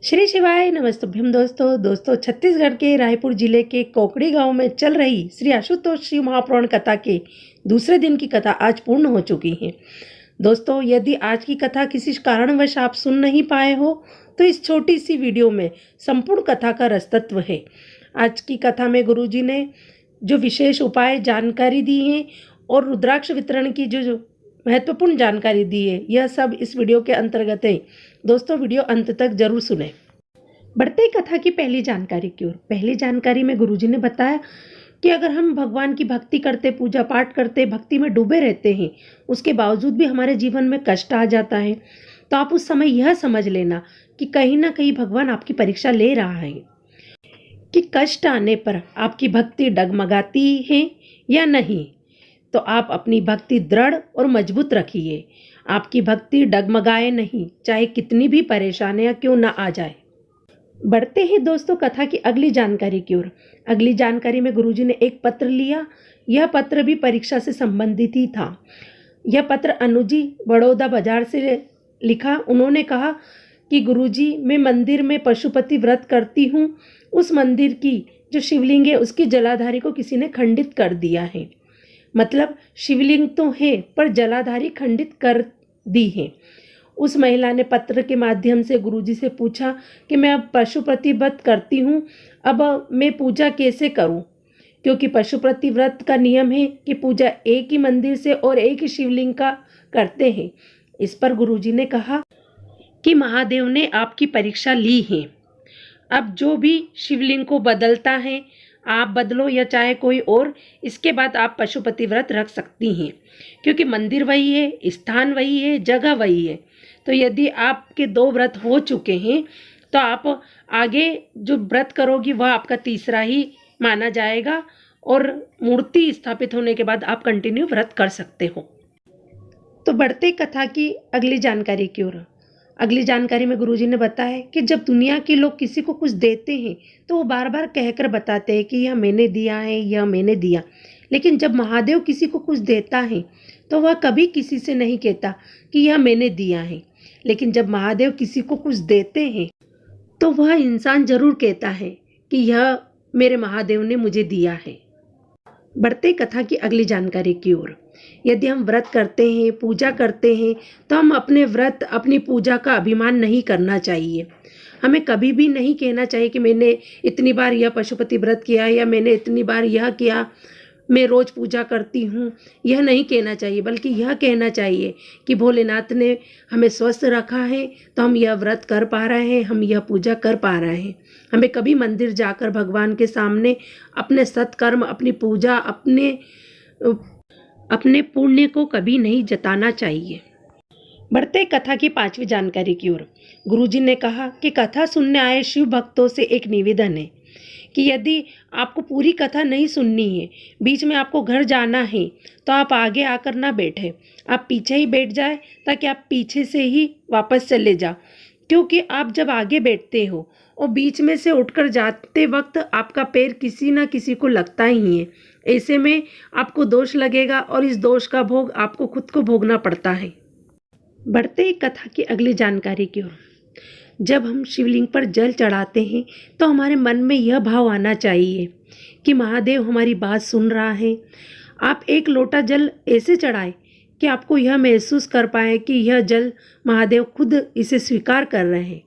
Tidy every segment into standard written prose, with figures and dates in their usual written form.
श्री शिवाय नमस्तुभ्यम दोस्तों छत्तीसगढ़ के रायपुर जिले के कोकड़ी गांव में चल रही श्री आशुतोष शिव महापुराण कथा के दूसरे दिन की कथा आज पूर्ण हो चुकी है। दोस्तों, यदि आज की कथा किसी कारणवश आप सुन नहीं पाए हो तो इस छोटी सी वीडियो में संपूर्ण कथा का रसतत्व है। आज की कथा में गुरुजी ने जो विशेष उपाय जानकारी दी है और रुद्राक्ष वितरण की जो महत्वपूर्ण जानकारी दी है, यह सब इस वीडियो के अंतर्गत है। दोस्तों, वीडियो अंत तक जरूर सुने। बढ़ते ही कथा की पहली जानकारी की ओर। पहली जानकारी में गुरुजी ने बताया कि अगर हम भगवान की भक्ति करते, पूजा पाठ करते, भक्ति में डूबे रहते हैं, उसके बावजूद भी हमारे जीवन में कष्ट आ जाता है, तो आप उस समय यह समझ लेना कि कहीं ना कहीं भगवान आपकी परीक्षा ले रहा है कि कष्ट आने पर आपकी भक्ति डगमगाती है या नहीं। तो आप अपनी भक्ति दृढ़ और मजबूत रखिए। आपकी भक्ति डगमगाए नहीं, चाहे कितनी भी परेशानियां क्यों ना आ जाए। बढ़ते हैं दोस्तों कथा की अगली जानकारी की ओर। अगली जानकारी में गुरुजी ने एक पत्र लिया। यह पत्र भी परीक्षा से संबंधित ही था। यह पत्र अनुजी बड़ौदा बाजार से लिखा। उन्होंने कहा कि गुरुजी, मैं मंदिर में पशुपति व्रत करती हूँ। उस मंदिर की जो शिवलिंग है उसकी जलाधारी को किसी ने खंडित कर दिया है। मतलब शिवलिंग तो है पर जलाधारी खंडित कर दी है। उस महिला ने पत्र के माध्यम से गुरुजी से पूछा कि मैं अब पशुपति व्रत करती हूँ, अब मैं पूजा कैसे करूँ? क्योंकि पशुपति व्रत का नियम है कि पूजा एक ही मंदिर से और एक ही शिवलिंग का करते हैं। इस पर गुरुजी ने कहा कि महादेव ने आपकी परीक्षा ली है। अब जो भी शिवलिंग को बदलता है, आप बदलो या चाहे कोई और, इसके बाद आप पशुपति व्रत रख सकती हैं, क्योंकि मंदिर वही है, स्थान वही है, जगह वही है। तो यदि आपके 2 व्रत हो चुके हैं तो आप आगे जो व्रत करोगी वह आपका तीसरा ही माना जाएगा और मूर्ति स्थापित होने के बाद आप कंटिन्यू व्रत कर सकते हो। तो बढ़ते कथा की अगली जानकारी की ओर। अगली जानकारी में गुरुजी ने बताया कि जब दुनिया के लोग किसी को कुछ देते हैं तो वो बार बार कहकर बताते हैं कि यह मैंने दिया है, यह मैंने दिया। लेकिन जब महादेव किसी को कुछ देता है तो वह कभी किसी से नहीं कहता कि यह मैंने दिया है। लेकिन जब महादेव किसी को कुछ देते हैं तो वह इंसान जरूर कहता है कि यह मेरे महादेव ने मुझे दिया है। बढ़ते कथा की अगली जानकारी की ओर। यदि हम व्रत करते हैं, पूजा करते हैं, तो हम अपने व्रत, अपनी पूजा का अभिमान नहीं करना चाहिए। हमें कभी भी नहीं कहना चाहिए कि मैंने इतनी बार यह पशुपति व्रत किया या मैंने इतनी बार यह किया, मैं रोज पूजा करती हूँ। यह नहीं कहना चाहिए, बल्कि यह कहना चाहिए कि भोलेनाथ ने हमें स्वस्थ रखा है तो हम यह व्रत कर पा रहे हैं, हम यह पूजा कर पा रहे हैं। हमें कभी मंदिर जाकर भगवान के सामने अपने सत्कर्म, अपनी पूजा, अपने पुण्य को कभी नहीं जताना चाहिए। बढ़ते कथा की 5वीं जानकारी की ओर। गुरुजी ने कहा कि कथा सुनने आए शिव भक्तों से एक निवेदन है कि यदि आपको पूरी कथा नहीं सुननी है, बीच में आपको घर जाना है, तो आप आगे आकर ना बैठे, आप पीछे ही बैठ जाए ताकि आप पीछे से ही वापस चले जाओ। क्योंकि आप जब आगे बैठते हो और बीच में से उठकर जाते वक्त आपका पैर किसी ना किसी को लगता ही है। ऐसे में आपको दोष लगेगा और इस दोष का भोग आपको खुद को भोगना पड़ता है। बढ़ते ही कथा की अगली जानकारी की ओर। जब हम शिवलिंग पर जल चढ़ाते हैं तो हमारे मन में यह भाव आना चाहिए कि महादेव हमारी बात सुन रहा है। आप एक लोटा जल ऐसे चढ़ाएं कि आपको यह महसूस कर पाए कि यह जल महादेव खुद इसे स्वीकार कर रहे हैं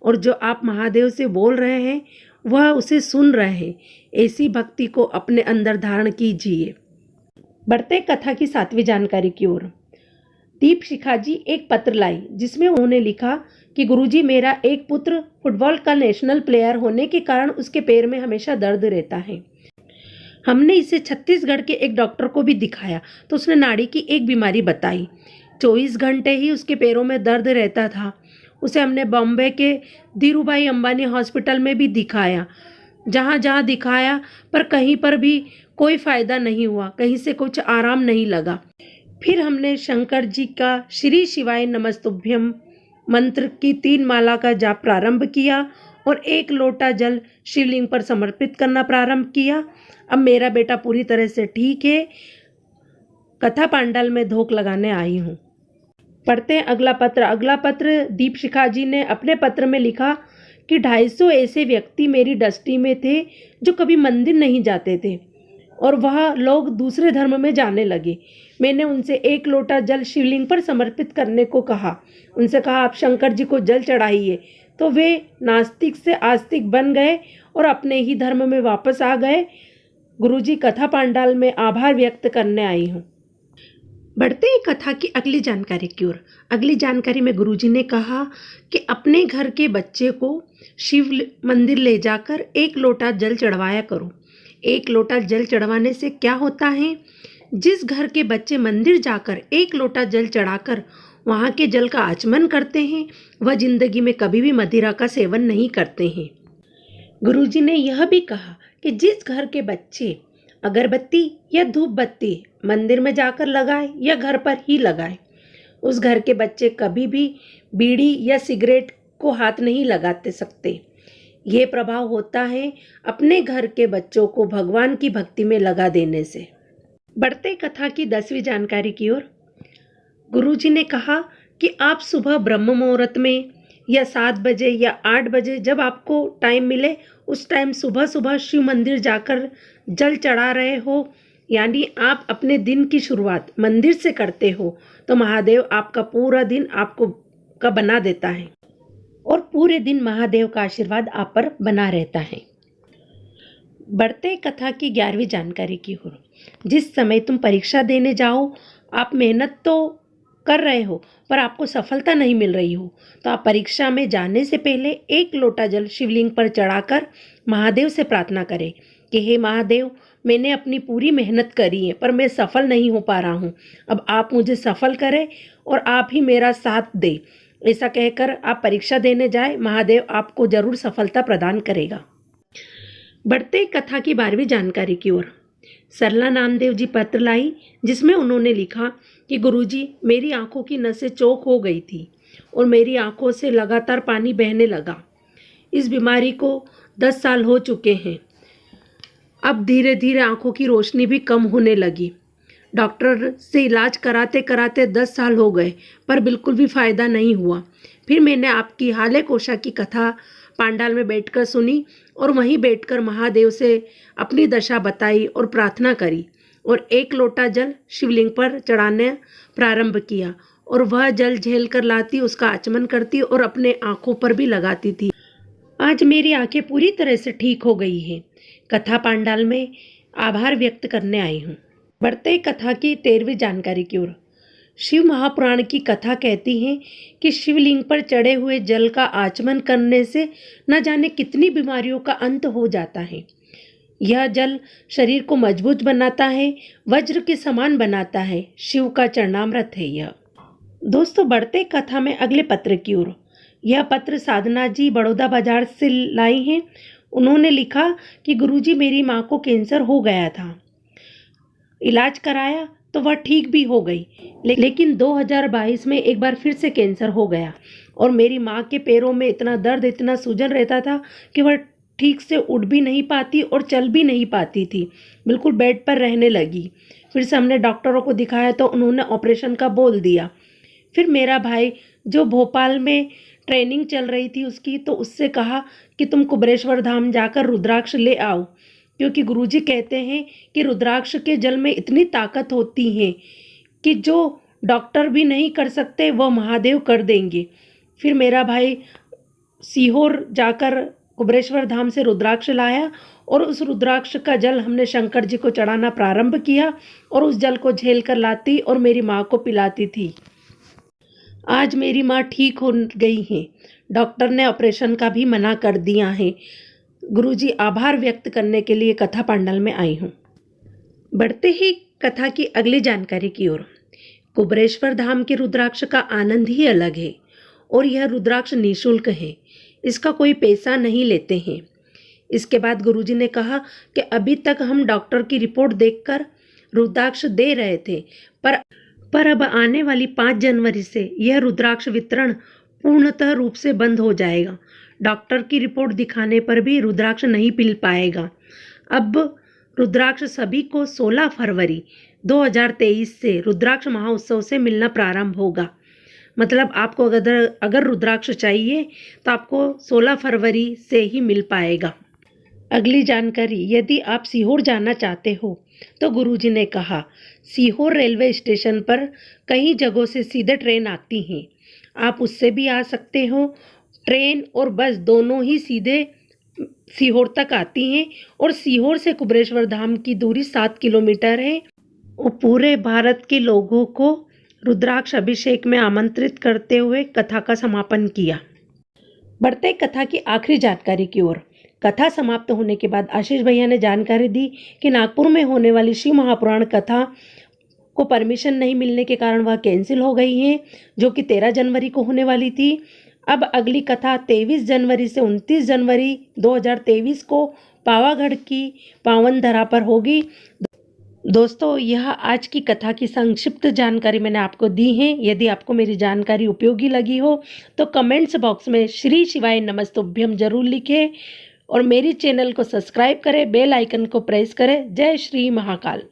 और जो आप महादेव से बोल रहे हैं वह उसे सुन रहे हैं। ऐसी भक्ति को अपने अंदर धारण कीजिए। बढ़ते कथा की 7वीं जानकारी की ओर। दीप शिखा जी एक पत्र लाई जिसमें उन्होंने लिखा कि गुरुजी, मेरा एक पुत्र फुटबॉल का नेशनल प्लेयर होने के कारण उसके पैर में हमेशा दर्द रहता है। हमने इसे छत्तीसगढ़ के एक डॉक्टर को भी दिखाया तो उसने नाड़ी की एक बीमारी बताई। 24 घंटे ही उसके पैरों में दर्द रहता था। उसे हमने बॉम्बे के धीरूभाई अंबानी हॉस्पिटल में भी दिखाया, जहाँ जहाँ दिखाया पर कहीं पर भी कोई फ़ायदा नहीं हुआ, कहीं से कुछ आराम नहीं लगा। फिर हमने शंकर जी का श्री शिवाय नमस्तुभ्यम मंत्र की 3 माला का जाप प्रारंभ किया और 1 लोटा जल शिवलिंग पर समर्पित करना प्रारंभ किया। अब मेरा बेटा पूरी तरह से ठीक है। कथा पांडाल में धोख लगाने आई हूँ। पढ़ते हैं अगला पत्र। अगला पत्र दीप शिखा जी ने अपने पत्र में लिखा कि 250 ऐसे व्यक्ति मेरी दृष्टि में थे जो कभी मंदिर नहीं जाते थे और वह लोग दूसरे धर्म में जाने लगे। मैंने उनसे 1 लोटा जल शिवलिंग पर समर्पित करने को कहा। उनसे कहा आप शंकर जी को जल चढ़ाइए। तो वे नास्तिक से आस्तिक बन गए और अपने ही धर्म में वापस आ गए। गुरुजी, कथा पांडाल में आभार व्यक्त करने आई हूँ। बढ़ते ही कथा की अगली जानकारी की ओर। अगली जानकारी में गुरुजी ने कहा कि अपने घर के बच्चे को शिव मंदिर ले जाकर 1 लोटा जल चढ़वाया करो। 1 लोटा जल चढ़वाने से क्या होता है? जिस घर के बच्चे मंदिर जाकर 1 लोटा जल चढ़ाकर वहाँ के जल का आचमन करते हैं, वह जिंदगी में कभी भी मदिरा का सेवन नहीं करते हैं। गुरुजी ने यह भी कहा कि जिस घर के बच्चे अगरबत्ती या धूप बत्ती मंदिर में जाकर लगाए या घर पर ही लगाए, उस घर के बच्चे कभी भी बीड़ी या सिगरेट को हाथ नहीं लगाते सकते। ये प्रभाव होता है अपने घर के बच्चों को भगवान की भक्ति में लगा देने से। बढ़ते कथा की 10वीं जानकारी की ओर। गुरुजी ने कहा कि आप सुबह ब्रह्म मुहूर्त में या 7 बजे या 8 बजे जब आपको टाइम मिले, उस टाइम सुबह सुबह शिव मंदिर जाकर जल चढ़ा रहे हो, यानी आप अपने दिन की शुरुआत मंदिर से करते हो, तो महादेव आपका पूरा दिन आपको का बना देता है और पूरे दिन महादेव का आशीर्वाद आप पर बना रहता है। बढ़ते कथा की 11वीं जानकारी की ओर। जिस समय तुम परीक्षा देने जाओ, आप मेहनत तो कर रहे हो पर आपको सफलता नहीं मिल रही हो, तो आप परीक्षा में जाने से पहले 1 लोटा जल शिवलिंग पर चढ़ाकर महादेव से प्रार्थना करें कि हे महादेव, मैंने अपनी पूरी मेहनत करी है पर मैं सफल नहीं हो पा रहा हूँ। अब आप मुझे सफल करें और आप ही मेरा साथ दें। ऐसा कहकर आप परीक्षा देने जाए, महादेव आपको जरूर सफलता प्रदान करेगा। बढ़ते कथा की 12वीं जानकारी की ओर। सरला नामदेव जी पत्र लाई, जिसमें उन्होंने लिखा कि गुरुजी, मेरी आंखों की नसें चौक हो गई थी और मेरी आंखों से लगातार पानी बहने लगा। इस बीमारी को 10 साल हो चुके हैं। अब धीरे धीरे आंखों की रोशनी भी कम होने लगी। डॉक्टर से इलाज कराते कराते 10 साल हो गए पर बिल्कुल भी फ़ायदा नहीं हुआ। फिर मैंने आपकी हाले कोशा की कथा पांडाल में बैठकर सुनी और वहीं बैठकर महादेव से अपनी दशा बताई और प्रार्थना करी और 1 लोटा जल शिवलिंग पर चढ़ाने प्रारंभ किया और वह जल झेल कर लाती, उसका आचमन करती और अपने आँखों पर भी लगाती थी। आज मेरी आंखें पूरी तरह से ठीक हो गई हैं। कथा पांडाल में आभार व्यक्त करने आई हूँ। बढ़ते कथा की 13वीं जानकारी की ओर। शिव महापुराण की कथा कहती है कि शिवलिंग पर चढ़े हुए जल का आचमन करने से न जाने कितनी बीमारियों का अंत हो जाता है। यह जल शरीर को मजबूत बनाता है, वज्र के समान बनाता है। शिव का चरणामृत है यह। दोस्तों, बढ़ते कथा में अगले पत्र की ओर। यह पत्र साधना जी बड़ौदा बाजार से लाई हैं। उन्होंने लिखा कि गुरुजी, मेरी माँ को कैंसर हो गया था। इलाज कराया तो वह ठीक भी हो गई, लेकिन 2022 में एक बार फिर से कैंसर हो गया और मेरी माँ के पैरों में इतना दर्द, इतना सूजन रहता था कि वह ठीक से उठ भी नहीं पाती और चल भी नहीं पाती थी। बिल्कुल बेड पर रहने लगी। फिर से हमने डॉक्टरों को दिखाया तो उन्होंने ऑपरेशन का बोल दिया। फिर मेरा भाई, जो भोपाल में ट्रेनिंग चल रही थी उसकी, तो उससे कहा कि तुम कुबरेश्वर धाम जाकर रुद्राक्ष ले आओ, क्योंकि गुरुजी कहते हैं कि रुद्राक्ष के जल में इतनी ताकत होती है कि जो डॉक्टर भी नहीं कर सकते वह महादेव कर देंगे। फिर मेरा भाई सीहोर जाकर कुबरेश्वर धाम से रुद्राक्ष लाया और उस रुद्राक्ष का जल हमने शंकर जी को चढ़ाना प्रारंभ किया और उस जल को झेल कर लाती और मेरी माँ को पिलाती थी। आज मेरी माँ ठीक हो गई है। डॉक्टर ने ऑपरेशन का भी मना कर दिया है। गुरुजी, आभार व्यक्त करने के लिए कथा पांडाल में आई हूँ। बढ़ते ही कथा की अगली जानकारी की ओर। कुबरेश्वर धाम के रुद्राक्ष का आनंद ही अलग है और यह रुद्राक्ष निःशुल्क है। इसका कोई पैसा नहीं लेते हैं। इसके बाद गुरुजी ने कहा कि अभी तक हम डॉक्टर की रिपोर्ट देखकर रुद्राक्ष दे रहे थे, पर अब आने वाली 5 जनवरी से यह रुद्राक्ष वितरण पूर्णतः रूप से बंद हो जाएगा। डॉक्टर की रिपोर्ट दिखाने पर भी रुद्राक्ष नहीं मिल पाएगा। अब रुद्राक्ष सभी को 16 फरवरी 2023 से रुद्राक्ष महोत्सव से मिलना प्रारंभ होगा। मतलब आपको अगर रुद्राक्ष चाहिए तो आपको 16 फरवरी से ही मिल पाएगा। अगली जानकारी, यदि आप सीहोर जाना चाहते हो तो गुरुजी ने कहा, सीहोर रेलवे स्टेशन पर कई जगहों से सीधे ट्रेन आती हैं, आप उससे भी आ सकते हो। ट्रेन और बस दोनों ही सीधे सीहोर तक आती हैं और सीहोर से कुबेरेश्वर धाम की दूरी 7 किलोमीटर है। और पूरे भारत के लोगों को रुद्राक्ष अभिषेक में आमंत्रित करते हुए कथा का समापन किया। बढ़ते कथा की आखिरी जानकारी की ओर। कथा समाप्त होने के बाद आशीष भैया ने जानकारी दी कि नागपुर में होने वाली शिव महापुराण कथा को परमिशन नहीं मिलने के कारण वह कैंसिल हो गई है, जो कि 13 जनवरी को होने वाली थी। अब अगली कथा 23 जनवरी से 29 जनवरी 2023 को पावागढ़ की पावन धरा पर होगी। दोस्तों, यह आज की कथा की संक्षिप्त जानकारी मैंने आपको दी है। यदि आपको मेरी जानकारी उपयोगी लगी हो तो कमेंट्स बॉक्स में श्री शिवाय नमस्तुभ्यम जरूर लिखें और मेरी चैनल को सब्सक्राइब करें, बेल आइकन को प्रेस करें। जय श्री महाकाल।